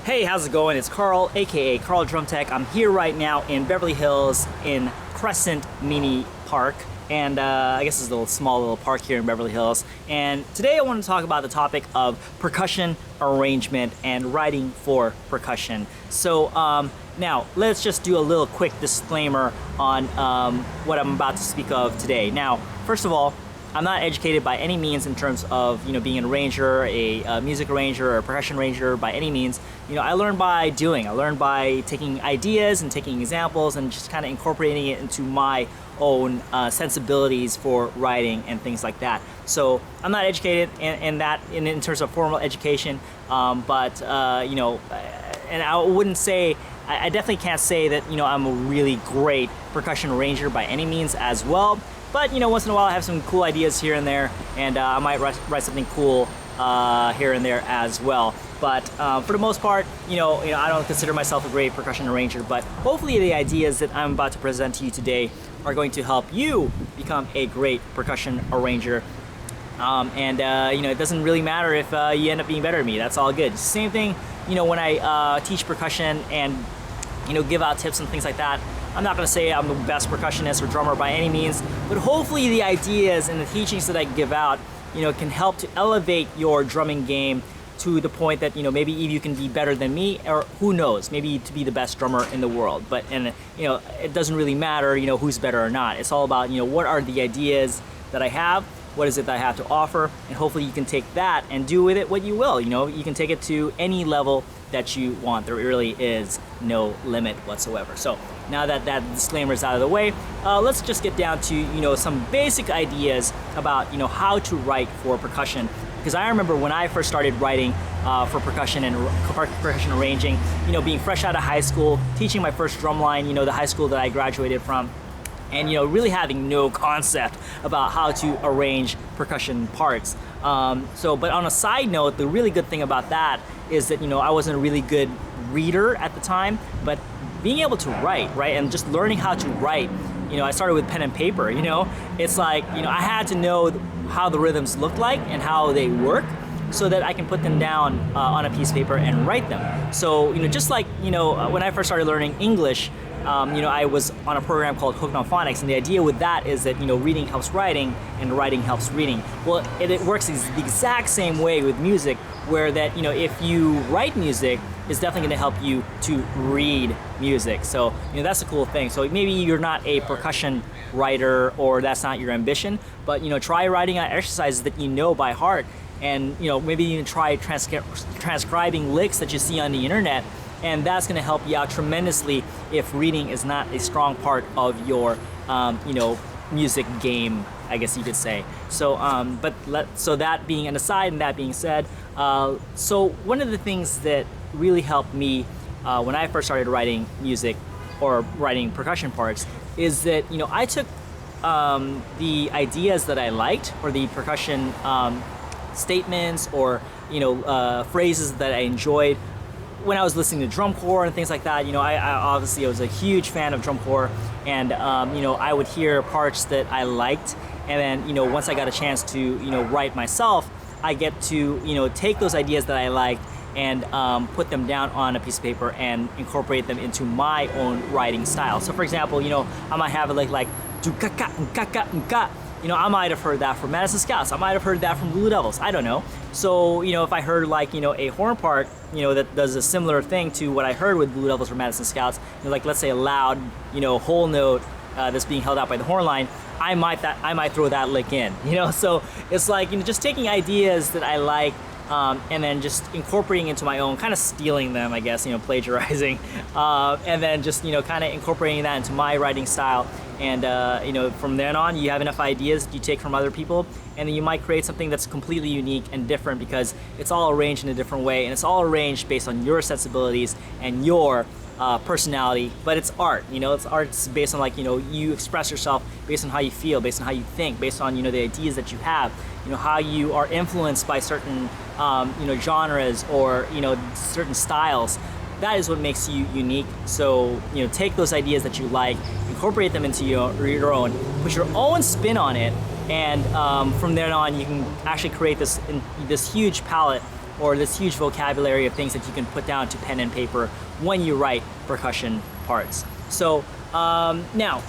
Hey, how's it going? It's Carl, aka Carl Drum Tech. I'm here right now in Beverly Hills in Crescent Mini Park. And I guess it's a small little park here in Beverly Hills. And today I want to talk about the topic of percussion arrangement and writing for percussion. So now let's just do a little quick disclaimer on what I'm about to speak of today. Now, first of all, I'm not educated by any means in terms of being an arranger, a music arranger, or a percussion arranger by any means. I learned by doing. I learned by taking ideas and taking examples and just kind of incorporating it into my own sensibilities for writing and things like that. So I'm not educated in terms of formal education, but and I wouldn't say. I definitely can't say that I'm a really great percussion arranger by any means as well. But once in a while I have some cool ideas here and there, and I might write something cool here and there as well. But for the most part, I don't consider myself a great percussion arranger. But hopefully the ideas that I'm about to present to you today are going to help you become a great percussion arranger. It doesn't really matter if you end up being better than me. That's all good. Same thing, when I teach percussion and give out tips and things like that. I'm not going to say I'm the best percussionist or drummer by any means, but hopefully the ideas and the teachings that I give out, can help to elevate your drumming game to the point that, maybe you can be better than me, or who knows, maybe to be the best drummer in the world. But, it doesn't really matter, who's better or not. It's all about, what are the ideas that I have, what is it that I have to offer, and hopefully you can take that and do with it what you will. You can take it to any level that you want. There really is no limit whatsoever. So now that that disclaimer is out of the way, let's just get down to some basic ideas about how to write for percussion. Because I remember when I first started writing for percussion and percussion arranging, being fresh out of high school, teaching my first drumline, the high school that I graduated from, and really having no concept about how to arrange percussion parts. But on a side note, the really good thing about that is that I wasn't a really good reader at the time, but being able to write, right, and just learning how to write. I started with pen and paper. It's like I had to know how the rhythms looked like and how they work, so that I can put them down on a piece of paper and write them. So just like when I first started learning English. I was on a program called Hooked on Phonics, and the idea with that is that reading helps writing and writing helps reading. Well, it works the exact same way with music, where that if you write music, it's definitely going to help you to read music. So that's a cool thing. So maybe you're not a percussion writer, or that's not your ambition, but try writing out exercises that by heart, and maybe you can try transcribing licks that you see on the internet. And that's going to help you out tremendously if reading is not a strong part of your, music game, I guess you could say. So, so that being an aside, and that being said, so one of the things that really helped me when I first started writing music or writing percussion parts is that I took the ideas that I liked, or the percussion statements, or phrases that I enjoyed when I was listening to drum corps and things like that. I obviously was a huge fan of drum corps, and I would hear parts that I liked, and then once I got a chance to write myself, I get to take those ideas that I liked and put them down on a piece of paper and incorporate them into my own writing style. So for example, I might have it like do ka ka ka. I might have heard that from Madison Scouts. I might have heard that from Blue Devils. I don't know. So, if I heard like, a horn part, that does a similar thing to what I heard with Blue Devils or Madison Scouts, like let's say a loud, whole note that's being held out by the horn line, I might throw that lick in, So it's like, just taking ideas that I like, and then just incorporating into my own, kind of stealing them, I guess, plagiarizing, and then just, kind of incorporating that into my writing style. And, from then on, you have enough ideas that you take from other people, and then you might create something that's completely unique and different, because it's all arranged in a different way, and it's all arranged based on your sensibilities and your personality. But it's art, it's art. It's based on like, you express yourself based on how you feel, based on how you think, based on, the ideas that you have, how you are influenced by certain, genres, or, certain styles. That is what makes you unique. So, take those ideas that you like, incorporate them into your own, put your own spin on it, and from then on, you can actually create this huge palette or this huge vocabulary of things that you can put down to pen and paper when you write percussion parts. So now,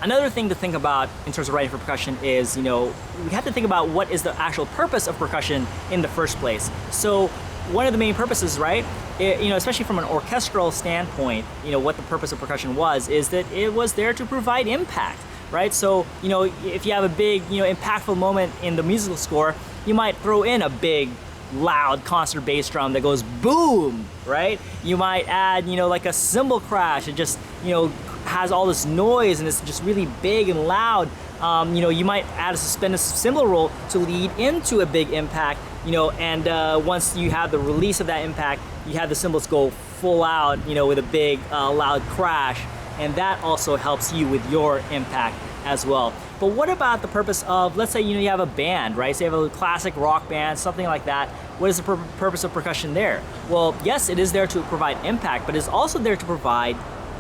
another thing to think about in terms of writing for percussion is, we have to think about what is the actual purpose of percussion in the first place. So one of the main purposes, right, especially from an orchestral standpoint, what the purpose of percussion was, is that it was there to provide impact, right? So, if you have a big, impactful moment in the musical score, you might throw in a big, loud concert bass drum that goes boom, right? You might add, like a cymbal crash. It just, has all this noise and it's just really big and loud. You might add a suspended cymbal roll to lead into a big impact, and once you have the release of that impact, you have the cymbals go full out, with a big, loud crash, and that also helps you with your impact as well. But what about the purpose of, let's say, you have a band, right? So you have a classic rock band, something like that. What is the purpose of percussion there? Well, yes, it is there to provide impact, but it's also there to provide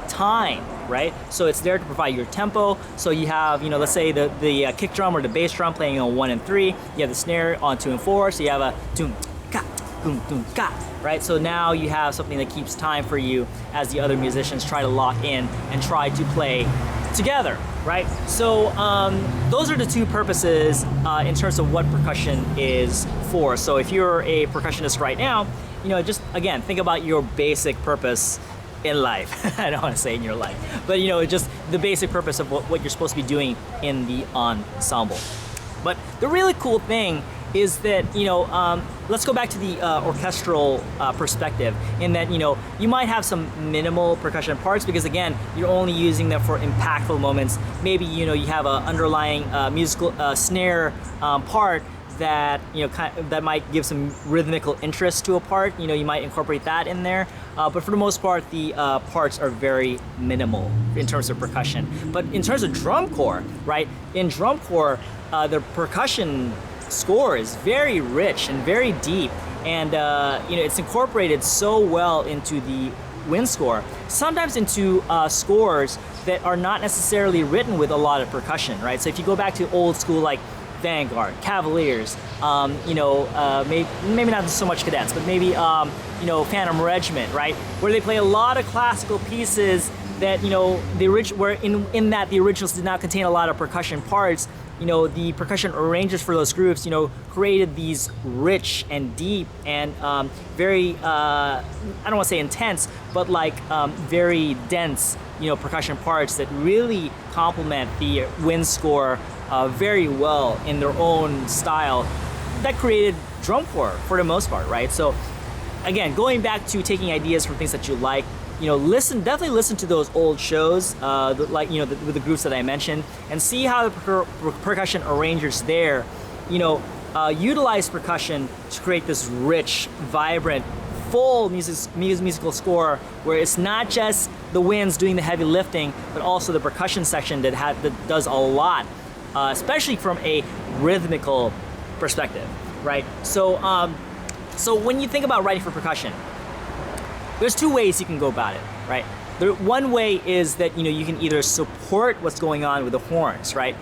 time, right? So it's there to provide your tempo. So you have, let's say the kick drum or the bass drum playing on 1 and 3. You have the snare on 2 and 4. So you have a doom ka, boom doom ka, right? So now you have something that keeps time for you as the other musicians try to lock in and try to play together, right? So those are the two purposes in terms of what percussion is for. So if you're a percussionist right now, just again, think about your basic purpose in life. I don't want to say in your life, but just the basic purpose of what you're supposed to be doing in the ensemble. But the really cool thing is that, let's go back to the orchestral perspective, in that, you might have some minimal percussion parts because, again, you're only using them for impactful moments. Maybe, you have an underlying musical snare part that, that might give some rhythmical interest to a part. You might incorporate that in there. But for the most part, the parts are very minimal in terms of percussion. But in terms of drum corps, right? In drum corps, the percussion score is very rich and very deep, and it's incorporated so well into the wind score, sometimes into scores that are not necessarily written with a lot of percussion, right? So if you go back to old school like Vanguard, Cavaliers, maybe not so much Cadets, but maybe Phantom Regiment, right, where they play a lot of classical pieces that where in that the originals did not contain a lot of percussion parts. The percussion arrangers for those groups, created these rich and deep and very, I don't want to say intense, but like very dense, percussion parts that really complement the wind score very well in their own style. That created drum corps for the most part, right? So again, going back to taking ideas from things that you like, definitely listen to those old shows, with the groups that I mentioned, and see how the percussion arrangers there, utilize percussion to create this rich, vibrant, full musical score where it's not just the winds doing the heavy lifting, but also the percussion section that does a lot, especially from a rhythmical perspective, right? So, so when you think about writing for percussion, there's two ways you can go about it, right? One way is that you can either support what's going on with the horns, right?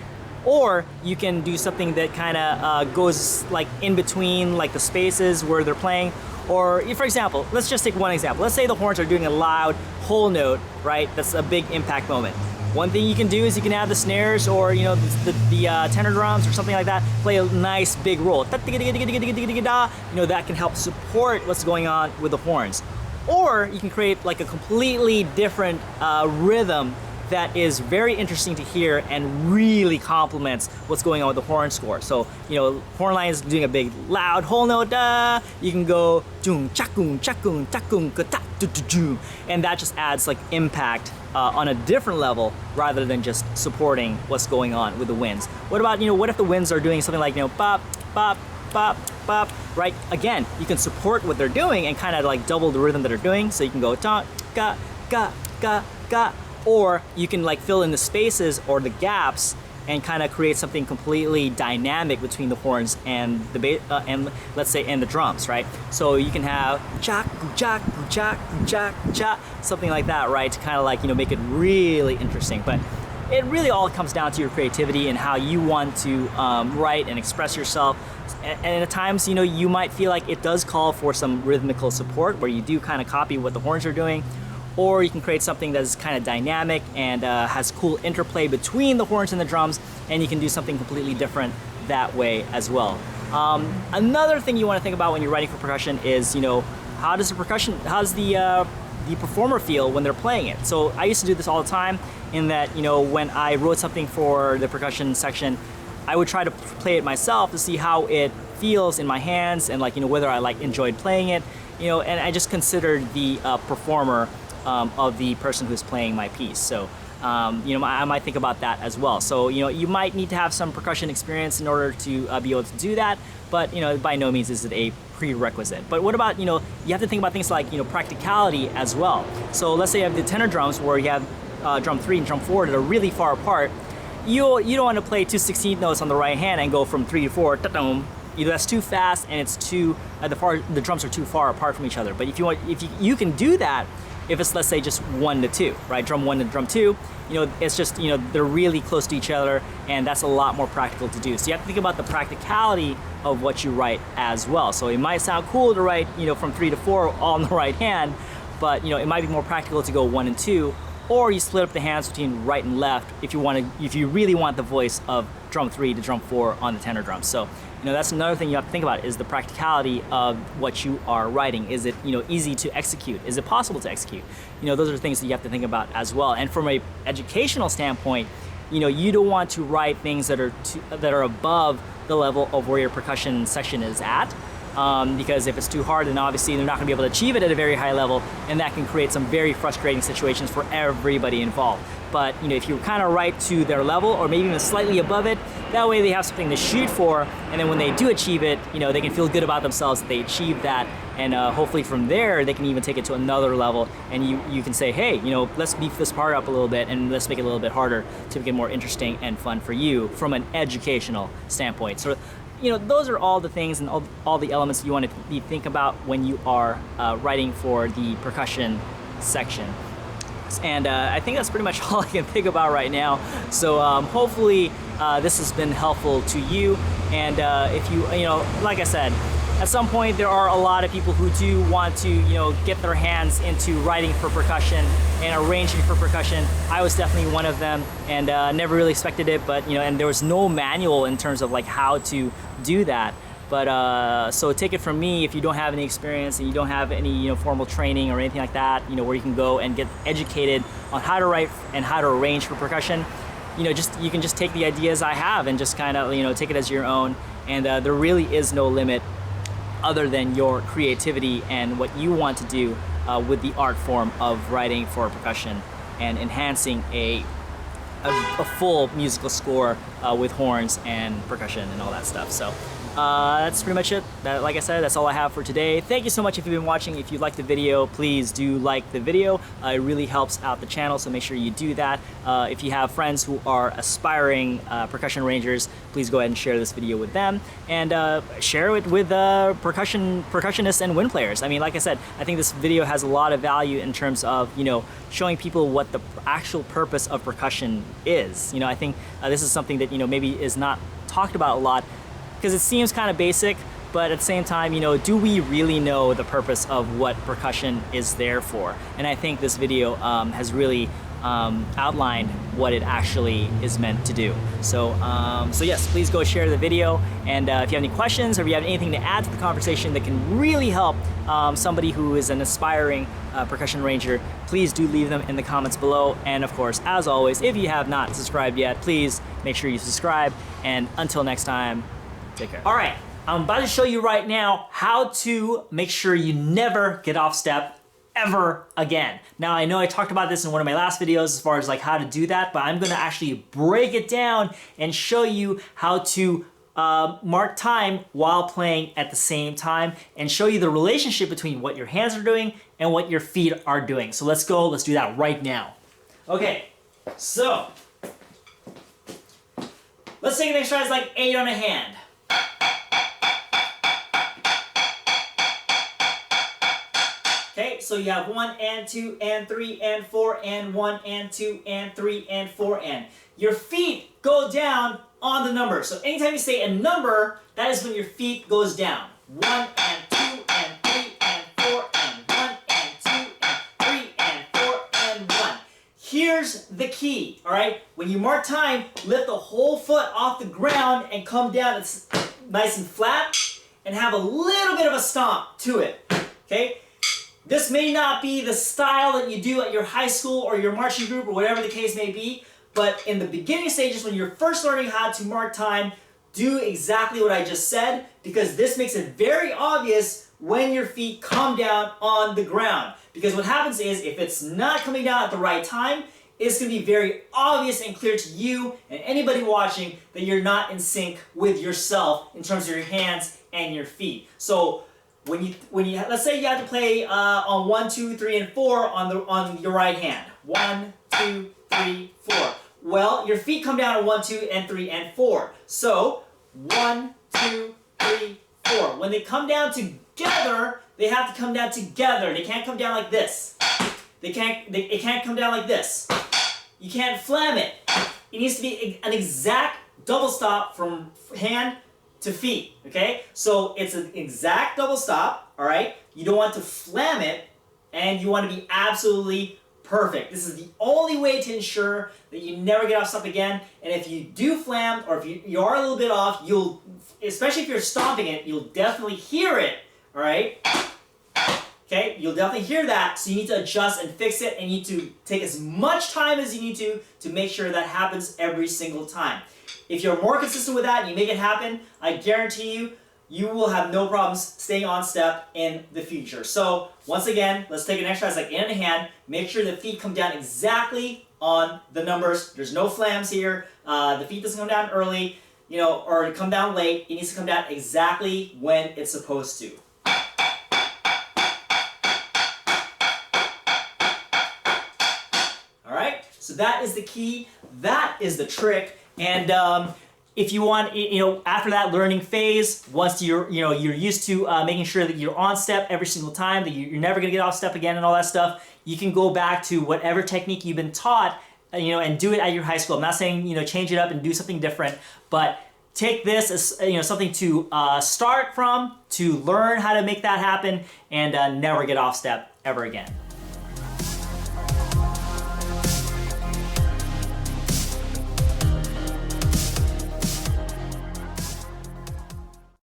Or you can do something that kind of goes like in between, like the spaces where they're playing. Or, for example, let's just take one example. Let's say the horns are doing a loud whole note, right? That's a big impact moment. One thing you can do is you can have the snares or the tenor drums or something like that play a nice big roll. That can help support what's going on with the horns. Or you can create like a completely different rhythm that is very interesting to hear and really complements what's going on with the horn score. So, horn line is doing a big loud whole note, you can go doom chakung chakung chakung ka do do do, and that just adds like impact on a different level rather than just supporting what's going on with the winds. What about, what if the winds are doing something like, bop bop bop bop, right? Again, you can support what they're doing and kind of like double the rhythm that they're doing. So you can go ta ga ga ga ga, or you can like fill in the spaces or the gaps and kind of create something completely dynamic between the horns and the bass, and let's say and the drums, right? So you can have jack jack jack jack jack, something like that, right? To kind of like make it really interesting. But it really all comes down to your creativity and how you want to write and express yourself. And at times, you know, you might feel like it does call for some rhythmical support where you do kind of copy what the horns are doing, or you can create something that's kind of dynamic and has cool interplay between the horns and the drums, and you can do something completely different that way as well. Another thing you want to think about when you're writing for percussion is, you know, how does the performer feel when they're playing it? So I used to do this all the time, in that, you know, when I wrote something for the percussion section, I would try to play it myself to see how it feels in my hands, and, like, you know, whether I enjoyed playing it, you know, and I just considered the performer of the person who's playing my piece. So you know, I might think about that as well. So, you know, you might need to have some percussion experience in order to be able to do that, but, you know, by no means is it a prerequisite. But what about, you know, you have to think about things like, you know, practicality as well. So let's say you have the tenor drums where you have drum 3 and drum 4 that are really far apart. You don't want to play 2 16th notes on the right hand and go from 3 to 4. Either that's too fast and it's too the drums are too far apart from each other. But if you can do that, if it's, let's say, just 1 to 2, right? Drum 1 to drum 2, you know, it's just, you know, they're really close to each other, and that's a lot more practical to do. So you have to think about the practicality of what you write as well. So it might sound cool to write, you know, from 3 to 4 all on the right hand, but, you know, it might be more practical to go 1 and 2, or you split up the hands between right and left if you really want the voice of drum 3 to drum 4 on the tenor drum. So, you know, that's another thing you have to think about, is the practicality of what you are writing. Is it, you know, easy to execute? Is it possible to execute? You know, those are things that you have to think about as well. And from a educational standpoint, you know, you don't want to write things that are above the level of where your percussion section is at. Because if it's too hard, then obviously they're not going to be able to achieve it at a very high level, and that can create some very frustrating situations for everybody involved. But, you know, if you kind of write to their level, or maybe even slightly above it, that way they have something to shoot for, and then when they do achieve it, you know, they can feel good about themselves that they achieved that, and hopefully from there they can even take it to another level, and you can say, hey, you know, let's beef this part up a little bit, and let's make it a little bit harder to make it more interesting and fun for you from an educational standpoint. So, you know, those are all the things and all the elements you want to think about when you are writing for the percussion section. And I think that's pretty much all I can think about right now. So hopefully this has been helpful to you. And if you know, like I said, at some point there are a lot of people who do want to, you know, get their hands into writing for percussion and arranging for percussion. I was definitely one of them, and never really expected it, but, you know, and there was no manual in terms of like how to do that. But so take it from me, if you don't have any experience and you don't have any, you know, formal training or anything like that, you know, where you can go and get educated on how to write and how to arrange for percussion, you know, you can just take the ideas I have and just kind of, you know, take it as your own. And there really is no limit other than your creativity and what you want to do with the art form of writing for percussion and enhancing a full musical score with horns and percussion and all that stuff. So that's pretty much it. Like I said, that's all I have for today. Thank you so much if you've been watching. If you liked the video, please do like the video. It really helps out the channel, so make sure you do that. If you have friends who are aspiring percussion arrangers, please go ahead and share this video with them, and share it with percussionists and wind players. I mean, like I said, I think this video has a lot of value in terms of, you know, showing people what the actual purpose of percussion is. You know, I think this is something that, you know, maybe is not talked about a lot, because it seems kind of basic, but at the same time, you know, do we really know the purpose of what percussion is there for? And I think this video has really outlined what it actually is meant to do. So, so yes, please go share the video, and if you have any questions or if you have anything to add to the conversation that can really help somebody who is an aspiring percussion arranger, please do leave them in the comments below. And of course, as always, if you have not subscribed yet, please make sure you subscribe, and until next time, take care. All right, I'm about to show you right now how to make sure you never get off step ever again. Now, I know I talked about this in one of my last videos as far as like how to do that, but I'm gonna actually break it down and show you how to mark time while playing at the same time, and show you the relationship between what your hands are doing and what your feet are doing. So let's go, let's do that right now. Okay, so let's take an exercise like 8 on a hand. Okay, so you have 1 and 2 and 3 and 4 and 1 and 2 and 3 and 4 and. Your feet go down on the number. So anytime you say a number, that is when your feet goes down. 1 and 2 and 3 and 4 and 1 and 2 and 3 and 4 and 1. Here's the key, all right? When you mark time, lift the whole foot off the ground and come down. It's nice and flat and have a little bit of a stomp to it, okay? This may not be the style that you do at your high school or your marching group or whatever the case may be, but in the beginning stages when you're first learning how to mark time, do exactly what I just said, because this makes it very obvious when your feet come down on the ground. Because what happens is, if it's not coming down at the right time, it's going to be very obvious and clear to you and anybody watching that you're not in sync with yourself in terms of your hands and your feet. So when you let's say you have to play on 1, 2, 3, and 4 on your right hand. 1, 2, 3, 4. Well, your feet come down on 1, 2, and 3, and 4. So 1, 2, 3, 4. When they come down together, they have to come down together. They can't come down like this. It can't come down like this. You can't flam it. It needs to be an exact double stop from hand to feet, okay? So it's an exact double stop, all right? You don't want to flam it, and you want to be absolutely perfect. This is the only way to ensure that you never get off step again. And if you do flam, or if you are a little bit off, you'll, especially if you're stomping it, you'll definitely hear it, all right? Okay, you'll definitely hear that, so you need to adjust and fix it, and you need to take as much time as you need to make sure that happens every single time. If you're more consistent with that and you make it happen, I guarantee you, you will have no problems staying on step in the future. So once again, let's take an exercise like in and hand. Make sure the feet come down exactly on the numbers. There's no flams here. The feet doesn't come down early, or come down late. It needs to come down exactly when it's supposed to. All right, so that is the key. That is the trick. And if you want, after that learning phase, once you're used to making sure that you're on step every single time, that you're never gonna get off step again and all that stuff, you can go back to whatever technique you've been taught, and do it at your high school. I'm not saying, change it up and do something different, but take this as, something to start from, to learn how to make that happen, and never get off step ever again.